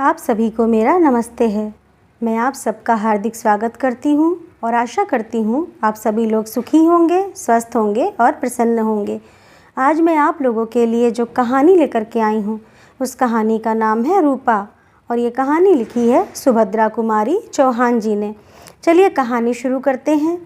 आप सभी को मेरा नमस्ते है। मैं आप सबका हार्दिक स्वागत करती हूँ और आशा करती हूँ आप सभी लोग सुखी होंगे, स्वस्थ होंगे और प्रसन्न होंगे। आज मैं आप लोगों के लिए जो कहानी लेकर के आई हूँ उस कहानी का नाम है रूपा और ये कहानी लिखी है सुभद्रा कुमारी चौहान जी ने। चलिए कहानी शुरू करते हैं।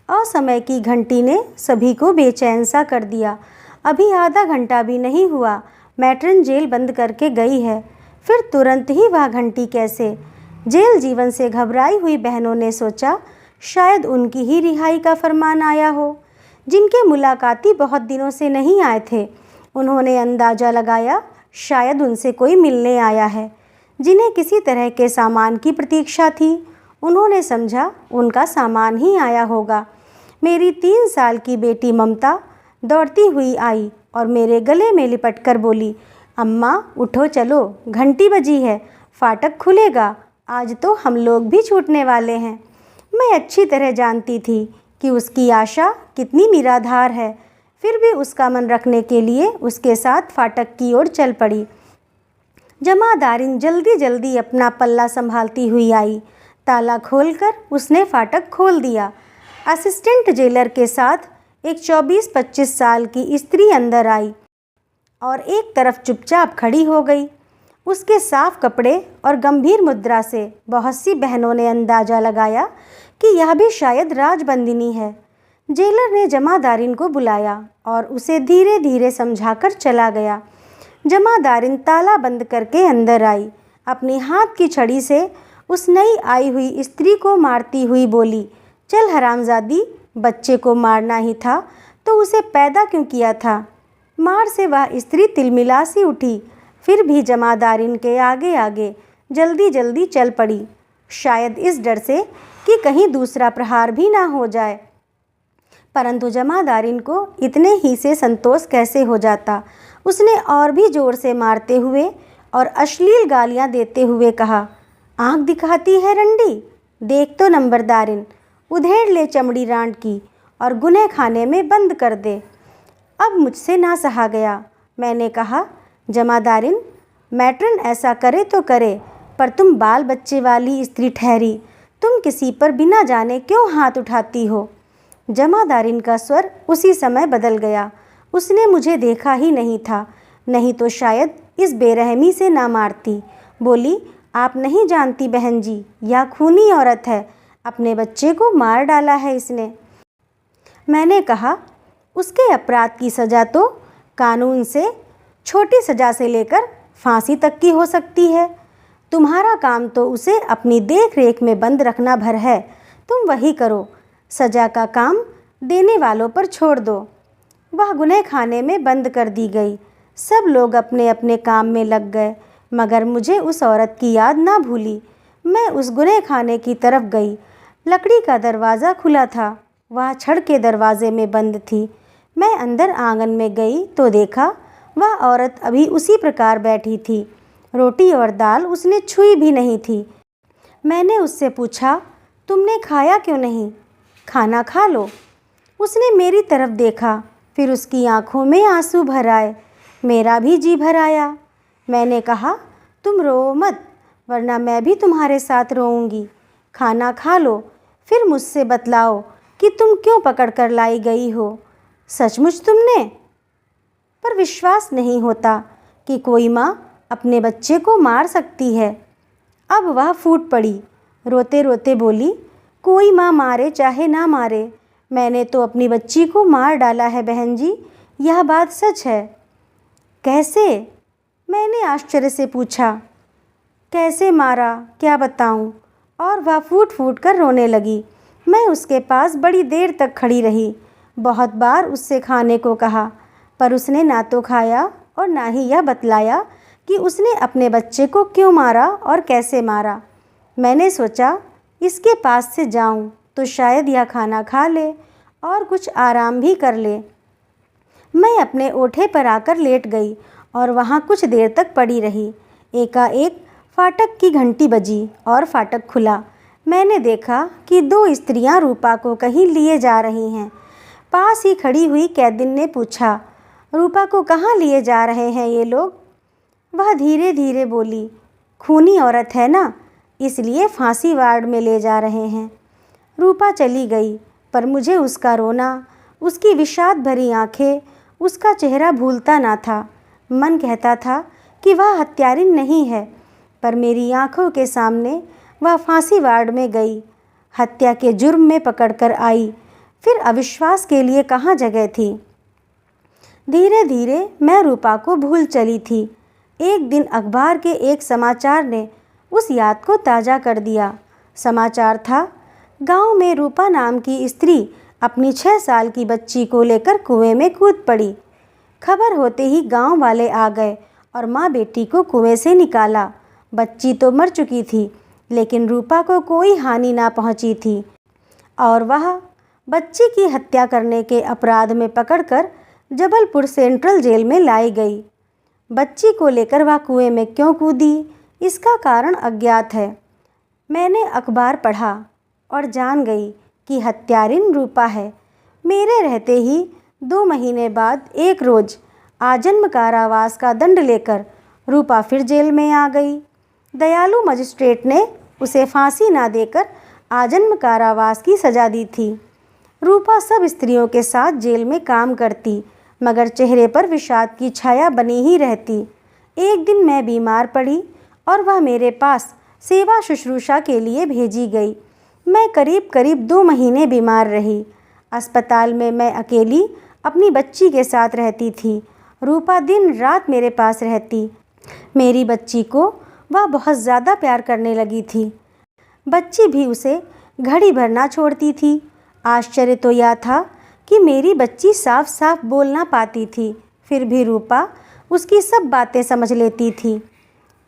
असमय की घंटी ने सभी को बेचैन सा कर दिया। अभी आधा घंटा भी नहीं हुआ, मैट्रन जेल बंद करके गई है। फिर तुरंत ही वह घंटी कैसे? जेल जीवन से घबराई हुई बहनों ने सोचा शायद उनकी ही रिहाई का फरमान आया हो। जिनके मुलाकाती बहुत दिनों से नहीं आए थे, उन्होंने अंदाज़ा लगाया शायद उनसे कोई मिलने आया है। जिन्हें किसी तरह के सामान की प्रतीक्षा थी, उन्होंने समझा उनका सामान ही आया होगा। मेरी 3 साल की बेटी ममता दौड़ती हुई आई और मेरे गले में लिपट कर बोली, अम्मा उठो, चलो, घंटी बजी है, फाटक खुलेगा, आज तो हम लोग भी छूटने वाले हैं। मैं अच्छी तरह जानती थी कि उसकी आशा कितनी निराधार है, फिर भी उसका मन रखने के लिए उसके साथ फाटक की ओर चल पड़ी। जमादारिन जल्दी जल्दी अपना पल्ला संभालती हुई आई। ताला खोलकर उसने फाटक खोल दिया। असिस्टेंट जेलर के साथ एक 24-25 साल की स्त्री अंदर आई और एक तरफ चुपचाप खड़ी हो गई। उसके साफ कपड़े और गंभीर मुद्रा से बहुत सी बहनों ने अंदाज़ा लगाया कि यह भी शायद राजबंदिनी है। जेलर ने जमादारिन को बुलाया और उसे धीरे धीरे समझाकर चला गया। जमादारिन ताला बंद करके अंदर आई। अपनी हाथ की छड़ी से उस नई आई हुई स्त्री को मारती हुई बोली, चल हरामजादी, बच्चे को मारना ही था तो उसे पैदा क्यों किया था? मार से वह स्त्री तिलमिला सी उठी, फिर भी जमादारिन के आगे आगे जल्दी जल्दी चल पड़ी, शायद इस डर से कि कहीं दूसरा प्रहार भी ना हो जाए। परंतु जमादारिन को इतने ही से संतोष कैसे हो जाता। उसने और भी जोर से मारते हुए और अश्लील गालियां देते हुए कहा, आँख दिखाती है रंडी, देख तो नंबरदारिन, उधेड़ ले चमड़ी रांड की और गुनह खाने में बंद कर दे। अब मुझसे ना सहा गया। मैंने कहा, जमादारिन, मैट्रन ऐसा करे तो करे, पर तुम बाल बच्चे वाली स्त्री ठहरी, तुम किसी पर बिना जाने क्यों हाथ उठाती हो? जमादारिन का स्वर उसी समय बदल गया। उसने मुझे देखा ही नहीं था, नहीं तो शायद इस बेरहमी से ना मारती। बोली, आप नहीं जानती बहन जी, यह खूनी औरत है, अपने बच्चे को मार डाला है इसने। मैंने कहा, उसके अपराध की सज़ा तो कानून से छोटी सज़ा से लेकर फांसी तक की हो सकती है। तुम्हारा काम तो उसे अपनी देख रेख में बंद रखना भर है, तुम वही करो, सज़ा का काम देने वालों पर छोड़ दो। वह गुनह खाने में बंद कर दी गई। सब लोग अपने अपने काम में लग गए, मगर मुझे उस औरत की याद ना भूली। मैं उस गुनह खाने की तरफ गई। लकड़ी का दरवाज़ा खुला था, वह छड़ के दरवाजे में बंद थी। मैं अंदर आंगन में गई तो देखा वह औरत अभी उसी प्रकार बैठी थी। रोटी और दाल उसने छुई भी नहीं थी। मैंने उससे पूछा, तुमने खाया क्यों नहीं? खाना खा लो। उसने मेरी तरफ देखा, फिर उसकी आंखों में आंसू भर आए। मेरा भी जी भर आया। मैंने कहा, तुम रो मत, वरना मैं भी तुम्हारे साथ रोऊंगी। खाना खा लो, फिर मुझसे बतलाओ कि तुम क्यों पकड़ कर लाई गई हो। सचमुच तुमने? पर विश्वास नहीं होता कि कोई माँ अपने बच्चे को मार सकती है। अब वह फूट पड़ी, रोते रोते बोली, कोई माँ मारे चाहे ना मारे, मैंने तो अपनी बच्ची को मार डाला है बहन जी, यह बात सच है। कैसे? मैंने आश्चर्य से पूछा। कैसे मारा, क्या बताऊं? और वह फूट फूट कर रोने लगी। मैं उसके पास बड़ी देर तक खड़ी रही। बहुत बार उससे खाने को कहा, पर उसने ना तो खाया और ना ही यह बतलाया कि उसने अपने बच्चे को क्यों मारा और कैसे मारा। मैंने सोचा इसके पास से जाऊं तो शायद यह खाना खा ले और कुछ आराम भी कर ले। मैं अपने ओठे पर आकर लेट गई और वहाँ कुछ देर तक पड़ी रही। एकाएक फाटक की घंटी बजी और फाटक खुला। मैंने देखा कि 2 स्त्रियां रूपा को कहीं लिए जा रही हैं। पास ही खड़ी हुई कैदिन ने पूछा, रूपा को कहाँ लिए जा रहे हैं ये लोग? वह धीरे धीरे बोली, खूनी औरत है ना, इसलिए फांसी वार्ड में ले जा रहे हैं। रूपा चली गई, पर मुझे उसका रोना, उसकी विषाद भरी आंखें, उसका चेहरा भूलता ना था। मन कहता था कि वह हत्यारिन नहीं है, पर मेरी आंखों के सामने वह फांसी वार्ड में गई, हत्या के जुर्म में पकड़कर आई। फिर अविश्वास के लिए कहाँ जगह थी। धीरे धीरे मैं रूपा को भूल चली थी। एक दिन अखबार के एक समाचार ने उस याद को ताज़ा कर दिया। समाचार था, गांव में रूपा नाम की स्त्री अपनी 6 साल की बच्ची को लेकर कुएं में कूद पड़ी। खबर होते ही गांव वाले आ गए और माँ बेटी को कुएं से निकाला। बच्ची तो मर चुकी थी, लेकिन रूपा को कोई हानि ना पहुंची थी और वह बच्ची की हत्या करने के अपराध में पकड़कर जबलपुर सेंट्रल जेल में लाई गई। बच्ची को लेकर वह कुएं में क्यों कूदी, इसका कारण अज्ञात है। मैंने अखबार पढ़ा और जान गई कि हत्यारिन रूपा है। मेरे रहते ही 2 महीने बाद एक रोज़ आजन्म कारावास का दंड लेकर रूपा फिर जेल में आ गई। दयालु मजिस्ट्रेट ने उसे फांसी ना देकर आजन्म कारावास की सज़ा दी थी। रूपा सब स्त्रियों के साथ जेल में काम करती, मगर चेहरे पर विषाद की छाया बनी ही रहती। एक दिन मैं बीमार पड़ी और वह मेरे पास सेवा शुश्रूषा के लिए भेजी गई। मैं करीब 2 महीने बीमार रही। अस्पताल में मैं अकेली अपनी बच्ची के साथ रहती थी। रूपा दिन रात मेरे पास रहती। मेरी बच्ची को वह बहुत ज़्यादा प्यार करने लगी थी। बच्ची भी उसे घड़ी भर ना छोड़ती थी। आश्चर्य तो यह था कि मेरी बच्ची साफ साफ बोल ना पाती थी, फिर भी रूपा उसकी सब बातें समझ लेती थी।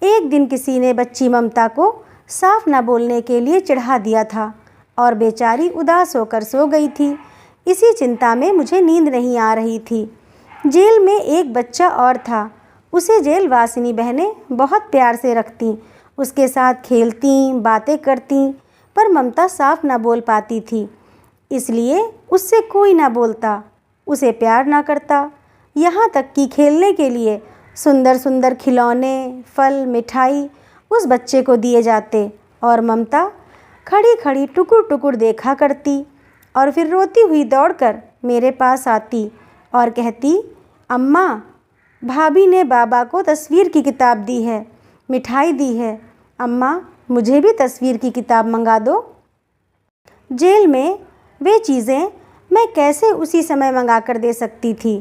एक दिन किसी ने बच्ची ममता को साफ ना बोलने के लिए चिढ़ा दिया था और बेचारी उदास होकर सो गई थी। इसी चिंता में मुझे नींद नहीं आ रही थी। जेल में एक बच्चा और था। उसे जेलवासिनी बहनें बहुत प्यार से रखतीं, उसके साथ खेलती, बातें करती, पर ममता साफ ना बोल पाती थी। इसलिए उससे कोई ना बोलता, उसे प्यार ना करता। यहाँ तक कि खेलने के लिए सुंदर सुंदर खिलौने, फल, मिठाई उस बच्चे को दिए जाते और ममता खड़ी खड़ी टुकुर टुकुर देखा करती और फिर रोती हुई दौड़कर मेरे पास आती और कहती, अम्मा, भाभी ने बाबा को तस्वीर की किताब दी है, मिठाई दी है, अम्मा मुझे भी तस्वीर की किताब मंगा दो। जेल में वे चीज़ें मैं कैसे उसी समय मंगा कर दे सकती थी।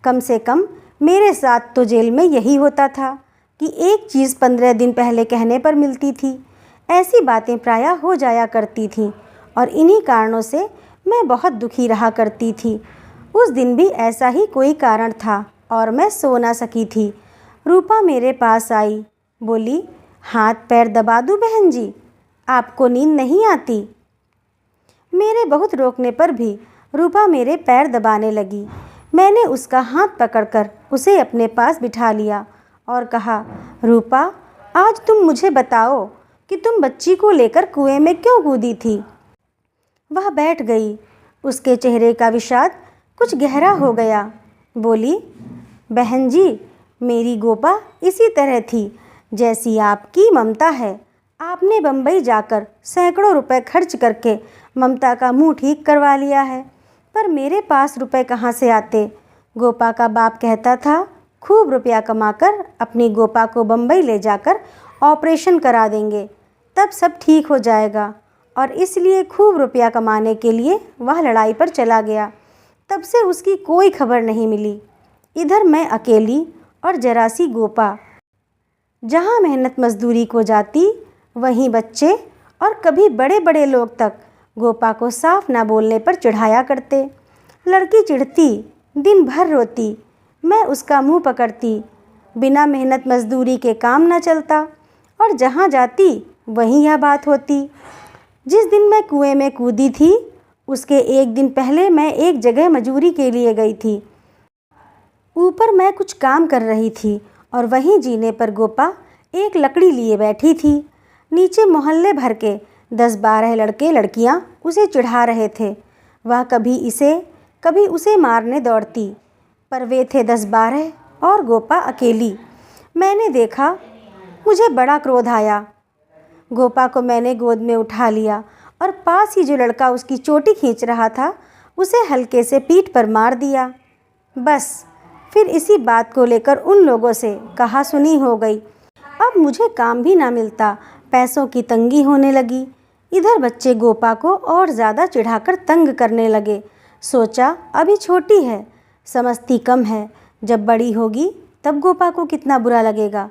कम से कम मेरे साथ तो जेल में यही होता था कि एक चीज़ 15 दिन पहले कहने पर मिलती थी। ऐसी बातें प्रायः हो जाया करती थीं और इन्हीं कारणों से मैं बहुत दुखी रहा करती थी। उस दिन भी ऐसा ही कोई कारण था और मैं सो ना सकी थी। रूपा मेरे पास आई, बोली, हाथ पैर दबा दूं बहन जी, आपको नींद नहीं आती? मेरे बहुत रोकने पर भी रूपा मेरे पैर दबाने लगी। मैंने उसका हाथ पकड़कर उसे अपने पास बिठा लिया और कहा, रूपा, आज तुम मुझे बताओ कि तुम बच्ची को लेकर कुएं में क्यों कूदी थी। वह बैठ गई। उसके चेहरे का विषाद कुछ गहरा हो गया। बोली, बहन जी, मेरी गोपा इसी तरह थी जैसी आपकी ममता है। आपने बम्बई जाकर सैकड़ों रुपए खर्च करके ममता का मुंह ठीक करवा लिया है, पर मेरे पास रुपए कहाँ से आते। गोपा का बाप कहता था, खूब रुपया कमाकर अपनी गोपा को बम्बई ले जाकर ऑपरेशन करा देंगे, तब सब ठीक हो जाएगा, और इसलिए खूब रुपया कमाने के लिए वह लड़ाई पर चला गया। तब से उसकी कोई खबर नहीं मिली। इधर मैं अकेली और जरा सी गोपा, जहाँ मेहनत मजदूरी को जाती, वहीं बच्चे और कभी बड़े बड़े लोग तक गोपा को साफ ना बोलने पर चिढ़ाया करते। लड़की चिढ़ती, दिन भर रोती, मैं उसका मुंह पकड़ती। बिना मेहनत मजदूरी के काम ना चलता और जहाँ जाती वहीं यह बात होती। जिस दिन मैं कुएं में कूदी थी, उसके एक दिन पहले मैं एक जगह मजूरी के लिए गई थी। ऊपर मैं कुछ काम कर रही थी और वहीं जीने पर गोपा एक लकड़ी लिए बैठी थी। नीचे मोहल्ले भर के 10-12 लड़के लड़कियां उसे चिढ़ा रहे थे। वह कभी इसे कभी उसे मारने दौड़ती, पर वे थे 10-12 और गोपा अकेली। मैंने देखा मुझे बड़ा क्रोध आया। गोपा को मैंने गोद में उठा लिया और पास ही जो लड़का उसकी चोटी खींच रहा था उसे हल्के से पीठ पर मार दिया। बस फिर इसी बात को लेकर उन लोगों से कहा सुनी हो गई। अब मुझे काम भी ना मिलता, पैसों की तंगी होने लगी। इधर बच्चे गोपा को और ज़्यादा चिढ़ाकर तंग करने लगे। सोचा अभी छोटी है, समझती कम है, जब बड़ी होगी तब गोपा को कितना बुरा लगेगा।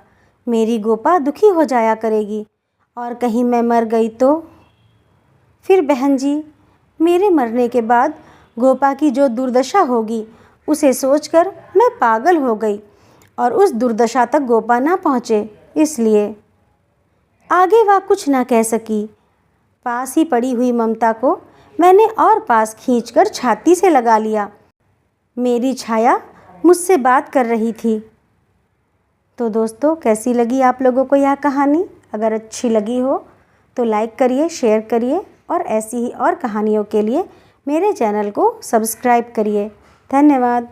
मेरी गोपा दुखी हो जाया करेगी और कहीं मैं मर गई तो। फिर बहन जी, मेरे मरने के बाद गोपा की जो दुर्दशा होगी उसे सोचकर मैं पागल हो गई और उस दुर्दशा तक गोपा ना पहुँचे, इसलिए आगे वह कुछ ना कह सकी। पास ही पड़ी हुई ममता को मैंने और पास खींचकर छाती से लगा लिया। मेरी छाया मुझसे बात कर रही थी। तो दोस्तों, कैसी लगी आप लोगों को यह कहानी? अगर अच्छी लगी हो तो लाइक करिए, शेयर करिए और ऐसी ही और कहानियों के लिए मेरे चैनल को सब्सक्राइब करिए। धन्यवाद।